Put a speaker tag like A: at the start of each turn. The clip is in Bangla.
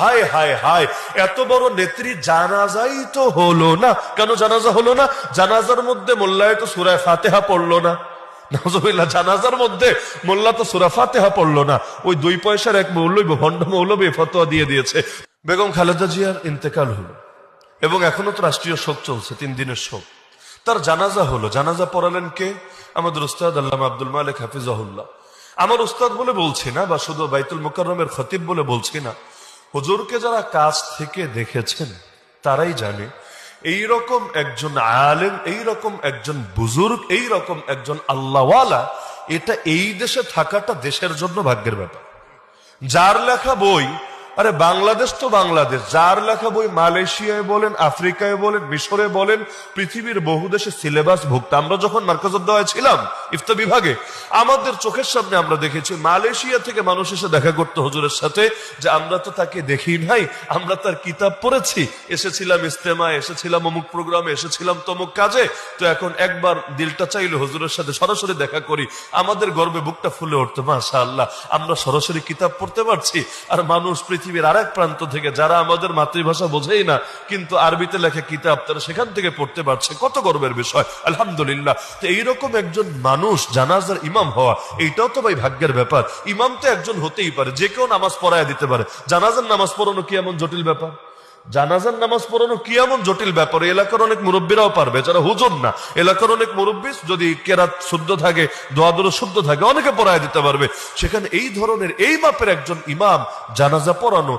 A: হায় হায় হায়, এত বড় নেত্রী জানাজাই তো হলো না। কেন জানাজা হলো না? জানাজার মধ্যে মোল্লায় তো সূরা ফাতিহা পড়লো না। নাউজুবিল্লাহ, জানাজার মধ্যে মোল্লা তো সূরা ফাতিহা পড়লো না। ওই 2 পয়সার এক মৌলবী, ভণ্ড মৌলবী ফতোয়া দিয়ে দিয়েছে। বেগম খালেদা জিয়ার ইন্তেকাল হলো এবং এখনো তো রাষ্ট্রীয় শোক চলছে, 3 দিনের শোক। তার জানাজা হলো। জানাজা পড়ালেন কে? আমাদের উস্তাদ আল্লামা আব্দুল মালিক হাফিজাহুল্লাহ। আমার উস্তাদ বলে বলছি না, বা শুধু বাইতুল মুকাররমের খতিব বলে বলছি না, হুজুরকে যারা কাছ থেকে দেখেছেন তারাই জানে এইরকম একজন আলেম, এইরকম একজন বুজুর্গ, এইরকম একজন আল্লাহওয়ালা, এটা এই দেশে থাকাটা দেশের জন্য ভাগ্যের ব্যাপার। যার লেখা বই, আরে বাংলাদেশ তো বাংলাদেশ, যার লেখা বই মালয়েশিয়ায় বলেন, আফ্রিকায় বলেন, মিশরে বলেন, পৃথিবীর বহু দেশে সিলেবাস ভুক্ত। আমরা যখন মার্কাজুদ্দোয়ায় ছিলাম ইফতা বিভাগে, আমাদের চোখের সামনে আমরা দেখেছি মালয়েশিয়া থেকে মানুষ এসে দেখা করতে হুজুরের সাথে, যে আমরা তো তাকে দেখি নাই, আমরা তার কিতাব পড়েছি, এসেছিলাম ইস্তেমায়, এসেছিলাম অমুক প্রোগ্রামে, এসেছিলাম তমুক কাজে, তো এখন একবার দিলটা চাইলে হুজুরের সাথে সরাসরি দেখা করি। আমাদের গর্বে বুকটা ফুলে উঠতো, মাশাআল্লাহ, আমরা সরাসরি কিতাব পড়তে পারছি। আর মানুষ পৃথিবীর আরেক প্রান্ত থেকে, যারা আমাদের মাতৃভাষা বোঝেই না কিন্তু আরবিতে লেখা কিতাব তারা সেখান থেকে পড়তে পারছে, কত গর্বের বিষয়, আলহামদুলিল্লাহ। তো এইরকম একজন মানুষ জানাজার ইমাম হওয়া, এইটাও তো ভাই ভাগ্যের ব্যাপার। ইমাম তো একজন হতেই পারে, যে কেউ নামাজ পড়ায় দিতে পারে। জানাজার নামাজ পড়ানো কি এমন জটিল ব্যাপার? জানাজার নামাজ পড়ানো কি এমন জটিল ব্যাপার? এলাকার অনেক মুরব্বীরাও পারবে, যারা হুজুর না। এলাকার অনেক মুরব্বী যদি কেরাত শুদ্ধ থাকে, দোয়া দুরূদ শুদ্ধ থাকে, অনেকে পড়ায় দিতে পারবে। সেখানে এই ধরনের এই মাপের একজন ইমাম জানাজা পড়ানো